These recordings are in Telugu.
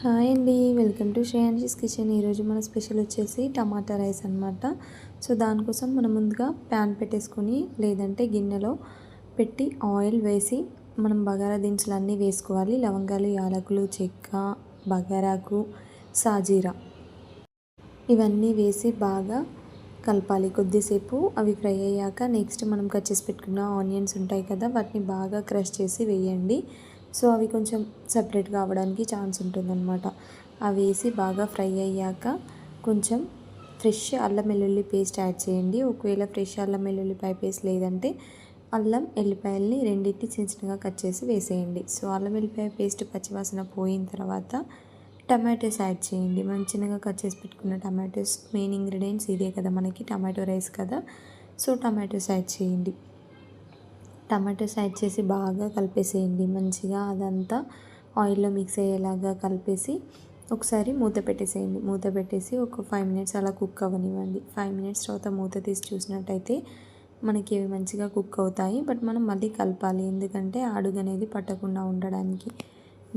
హాయ్ అండి, వెల్కమ్ టు శ్రేయాన్షీస్ కిచెన్. ఈరోజు మన స్పెషల్ వచ్చేసి టమాటా రైస్ అనమాట. సో దానికోసం మనం ముందుగా ప్యాన్ పెట్టేసుకొని లేదంటే గిన్నెలో పెట్టి ఆయిల్ వేసి మనం బగారా దినుసులు అన్నీ వేసుకోవాలి. లవంగాలు, యాలకులు, చెక్క, బగారాకు, సాజీరా ఇవన్నీ వేసి బాగా కలపాలి. కొద్దిసేపు అవి ఫ్రై అయ్యాక నెక్స్ట్ మనం కట్ చేసి పెట్టుకున్న ఆనియన్స్ ఉంటాయి కదా, వాటిని బాగా క్రష్ చేసి వేయండి. సో అవి కొంచెం సపరేట్గా అవ్వడానికి ఛాన్స్ ఉంటుందన్నమాట. అవి వేసి బాగా ఫ్రై అయ్యాక కొంచెం ఫ్రెష్ అల్లం వెల్లుల్లి పేస్ట్ యాడ్ చేయండి. ఒకవేళ ఫ్రెష్ అల్లం వెల్లుల్లిపాయ పేస్ట్ లేదంటే అల్లం ఎల్లిపాయల్ని రెండింటిని చిన్న చిన్నగా కట్ చేసి వేసేయండి. సో అల్లం వెల్లిపాయ పేస్ట్ పచ్చివాసన పోయిన తర్వాత టమాటోస్ యాడ్ చేయండి. మనం చిన్నగా కట్ చేసి పెట్టుకున్న టమాటోస్, మెయిన్ ఇంగ్రీడియంట్స్ ఇదే కదా మనకి, టమాటో రైస్ కదా. సో టమాటోస్ యాడ్ చేయండి. టమాటోస్ యాడ్ చేసి బాగా కలిపేసేయండి. మంచిగా అదంతా ఆయిల్లో మిక్స్ అయ్యేలాగా కలిపేసి ఒకసారి మూత పెట్టేసేయండి. మూత పెట్టేసి ఒక 5 మినిట్స్ అలా కుక్ అవ్వనివ్వండి. 5 మినిట్స్ తర్వాత మూత తీసి చూసినట్టయితే మనకి ఇవి మంచిగా కుక్ అవుతాయి. బట్ మనం మళ్ళీ కలపాలి, ఎందుకంటే అడుగు అనేది పట్టకుండా ఉండడానికి.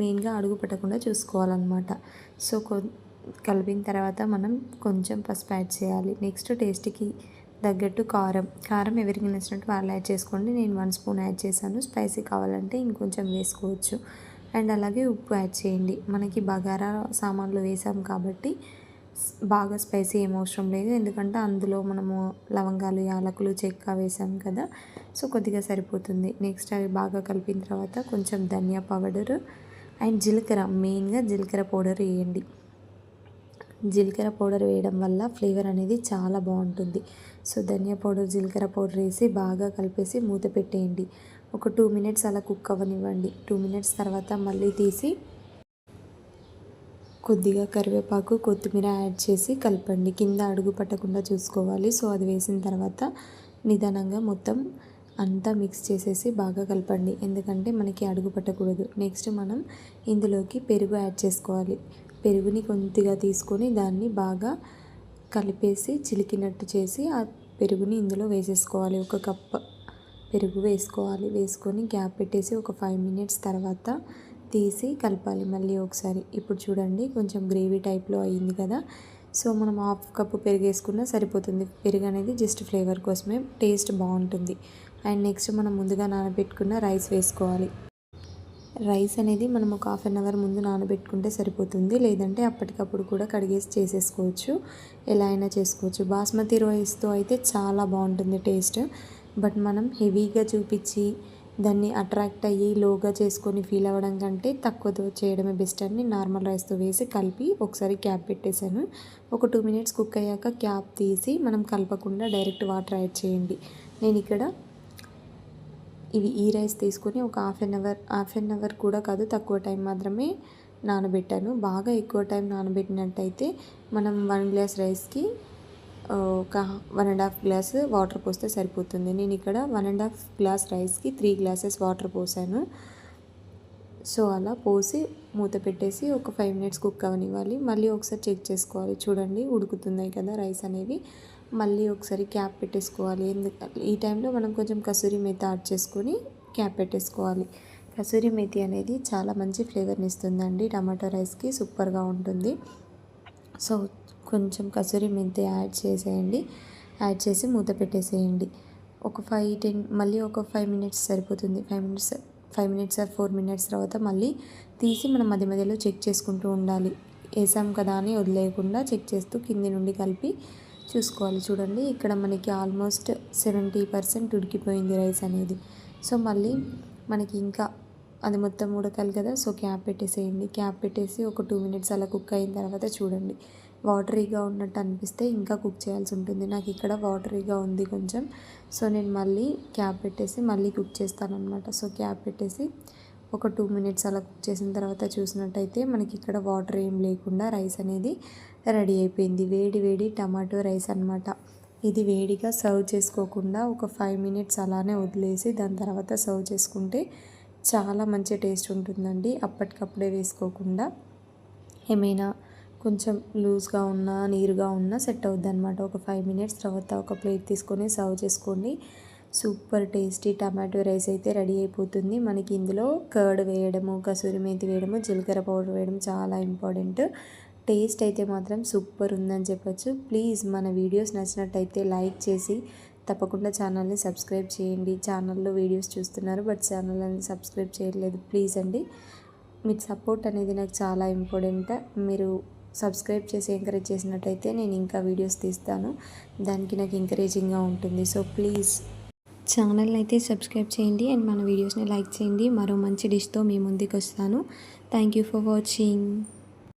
మెయిన్గా అడుగు పట్టకుండా చూసుకోవాలన్నమాట. సో కలిపిన తర్వాత మనం కొంచెం పసుపు యాడ్ చేయాలి. నెక్స్ట్ టేస్ట్కి తగ్గట్టు కారం ఎవరికి నచ్చినట్టు వాళ్ళు యాడ్ చేసుకోండి. నేను 1 స్పూన్ యాడ్ చేశాను. స్పైసీ కావాలంటే ఇంకొంచెం వేసుకోవచ్చు. అండ్ అలాగే ఉప్పు యాడ్ చేయండి. మనకి బగారా సామాన్లు వేసాం కాబట్టి బాగా స్పైసీ ఏం అవసరం లేదు, ఎందుకంటే అందులో మనము లవంగాలు, యాలకులు, చెక్క వేసాం కదా. సో కొద్దిగా సరిపోతుంది. నెక్స్ట్ అవి బాగా కలిపిన తర్వాత కొంచెం ధనియా పౌడర్ అండ్ జీలకర్ర, మెయిన్గా జీలకర్ర పౌడర్ వేయండి. జీలకర్ర పౌడర్ వేయడం వల్ల ఫ్లేవర్ అనేది చాలా బాగుంటుంది. సో ధనియా పౌడర్, జీలకర్ర పౌడర్ వేసి బాగా కలిపేసి మూత పెట్టేయండి. ఒక 2 మినిట్స్ అలా కుక్ అవ్వనివ్వండి. 2 మినిట్స్ తర్వాత మళ్ళీ తీసి కొద్దిగా కరివేపాకు, కొత్తిమీర యాడ్ చేసి కలపండి. కింద అడుగు పట్టకుండా చూసుకోవాలి. సో అది వేసిన తర్వాత నిదానంగా మొత్తం అంతా మిక్స్ చేసేసి బాగా కలపండి, ఎందుకంటే మనకి అడుగు పట్టకూడదు. నెక్స్ట్ మనం ఇందులోకి పెరుగు యాడ్ చేసుకోవాలి. పెరుగుని కొద్దిగా తీసుకొని దాన్ని బాగా కలిపేసి చిలికినట్టు చేసి ఆ పెరుగుని ఇందులో వేసేసుకోవాలి. 1 కప్ పెరుగు వేసుకోవాలి. వేసుకొని గ్యాప్ పెట్టేసి ఒక 5 మినిట్స్ తర్వాత తీసి కలపాలి మళ్ళీ ఒకసారి. ఇప్పుడు చూడండి కొంచెం గ్రేవీ టైప్లో అయ్యింది కదా. సో మనం 1/2 కప్పు పెరుగు వేసుకున్నా సరిపోతుంది. పెరుగు అనేది జస్ట్ ఫ్లేవర్ కోసమే, టేస్ట్ బాగుంటుంది. అండ్ నెక్స్ట్ మనం ముందుగా నానబెట్టుకున్న రైస్ వేసుకోవాలి. రైస్ అనేది మనం ఒక 1/2 అవర్ ముందు నానబెట్టుకుంటే సరిపోతుంది, లేదంటే అప్పటికప్పుడు కూడా కడిగేసి చేసేసుకోవచ్చు. ఎలా అయినా చేసుకోవచ్చు. బాస్మతి రైస్తో అయితే చాలా బాగుంటుంది టేస్ట్. బట్ మనం హెవీగా చూపించి దాన్ని అట్రాక్ట్ అయ్యి లోగా చేసుకొని ఫీల్ అవ్వడం కంటే తక్కువతో చేయడమే బెస్ట్ అని నార్మల్ రైస్తో వేసి కలిపి ఒకసారి క్యాప్ పెట్టేశాను. ఒక 2 మినిట్స్ కుక్ అయ్యాక క్యాప్ తీసి మనం కలపకుండా డైరెక్ట్ వాటర్ యాడ్ చేయండి. నేను ఇక్కడ ఈ రైస్ తీసుకొని ఒక హాఫ్ అన్ అవర్ కూడా కాదు, తక్కువ టైం మాత్రమే నానబెట్టాను. బాగా ఎక్కువ టైం నానబెట్టినట్టయితే మనం 1 గ్లాస్ రైస్కి ఒక 1.5 గ్లాస్ వాటర్ పోస్తే సరిపోతుంది. నేను ఇక్కడ 1.5 గ్లాస్ రైస్కి 3 గ్లాసెస్ వాటర్ పోసాను. సో అలా పోసి మూత పెట్టేసి ఒక 5 మినిట్స్ కుక్ అవ్వనివ్వాలి. మళ్ళీ ఒకసారి చెక్ చేసుకోవాలి. చూడండి ఉడుకుతున్నాయి కదా రైస్ అనేవి. మళ్ళీ ఒకసారి క్యాప్ పెట్టేసుకోవాలి. ఎందుకంటే ఈ టైంలో మనం కొంచెం కసూరి మేతి యాడ్ చేసుకొని క్యాప్ పెట్టేసుకోవాలి. కసూరి మేతి అనేది చాలా మంచి ఫ్లేవర్ని ఇస్తుందండి. టమాటో రైస్కి సూపర్గా ఉంటుంది. సో కొంచెం కసూరి మెంతి యాడ్ చేసేయండి. యాడ్ చేసి మూత పెట్టేసేయండి. ఒక 5-10 మళ్ళీ ఒక 5 మినిట్స్ సరిపోతుంది. 5 మినిట్స్ ఆర్ 4 మినిట్స్ తర్వాత మళ్ళీ తీసి మనం మధ్య మధ్యలో చెక్ చేసుకుంటూ ఉండాలి. వేసాం కదా అని వదిలేయకుండా చెక్ చేస్తూ కింది నుండి కలిపి చూసుకోవాలి. చూడండి ఇక్కడ మనకి ఆల్మోస్ట్ 70% ఉడికిపోయింది రైస్ అనేది. సో మళ్ళీ మనకి ఇంకా అది మొత్తం ఉడకాలి కదా. సో క్యాప్ పెట్టేసేయండి. క్యాప్ పెట్టేసి ఒక 2 మినిట్స్ అలా కుక్ అయిన తర్వాత చూడండి వాటరీగా ఉన్నట్టు అనిపిస్తే ఇంకా కుక్ చేయాల్సి ఉంటుంది. నాకు ఇక్కడ వాటరీగా ఉంది కొంచెం. సో నేను మళ్ళీ క్యాప్ పెట్టేసి మళ్ళీ కుక్ చేస్తాను అనమాట. సో క్యాప్ పెట్టేసి ఒక 2 మినిట్స్ అలా కుక్ చేసిన తర్వాత చూసినట్టయితే మనకి ఇక్కడ వాటర్ ఏం లేకుండా రైస్ అనేది రెడీ అయిపోయింది. వేడి వేడి టమాటో రైస్ అనమాట. ఇది వేడిగా సర్వ్ చేసుకోకుండా ఒక 5 మినిట్స్ అలానే వదిలేసి దాని తర్వాత సర్వ్ చేసుకుంటే చాలా మంచి టేస్ట్ ఉంటుందండి. అప్పటికప్పుడే వేసుకోకుండా ఏమైనా కొంచెం లూజ్గా ఉన్నా నీరుగా ఉన్నా సెట్ అవుద్ది అనమాట. ఒక 5 మినిట్స్ తర్వాత ఒక ప్లేట్ తీసుకొని సర్వ్ చేసుకోండి. సూపర్ టేస్టీ టమాటో రైస్ అయితే రెడీ అయిపోతుంది. మనకి ఇందులో కర్డ్ వేయడము, కసూరి మేతి వేయడము, జీలకర్ర పౌడర్ వేయడం చాలా ఇంపార్టెంట్. టేస్ట్ అయితే మాత్రం సూపర్ ఉందని చెప్పొచ్చు. ప్లీజ్ మన వీడియోస్ నచ్చినట్టయితే లైక్ చేసి తప్పకుండా ఛానల్ని సబ్స్క్రైబ్ చేయండి. ఛానల్లో వీడియోస్ చూస్తున్నారు బట్ ఛానల్ని సబ్స్క్రైబ్ చేయట్లేదు. ప్లీజ్ అండి, మీ సపోర్ట్ అనేది నాకు చాలా ఇంపార్టెంట్. మీరు సబ్స్క్రైబ్ చేసి ఎంకరేజ్ చేసినట్టయితే నేను ఇంకా వీడియోస్ తీస్తాను, దానికి నాకు ఎంకరేజింగ్గా ఉంటుంది. సో ప్లీజ్ ఛానల్ని అయితే సబ్స్క్రైబ్ చేయండి అండ్ మన వీడియోస్ని లైక్ చేయండి. మరో మంచి డిష్తో మీ ముందుకు వస్తాను. Thank you for watching.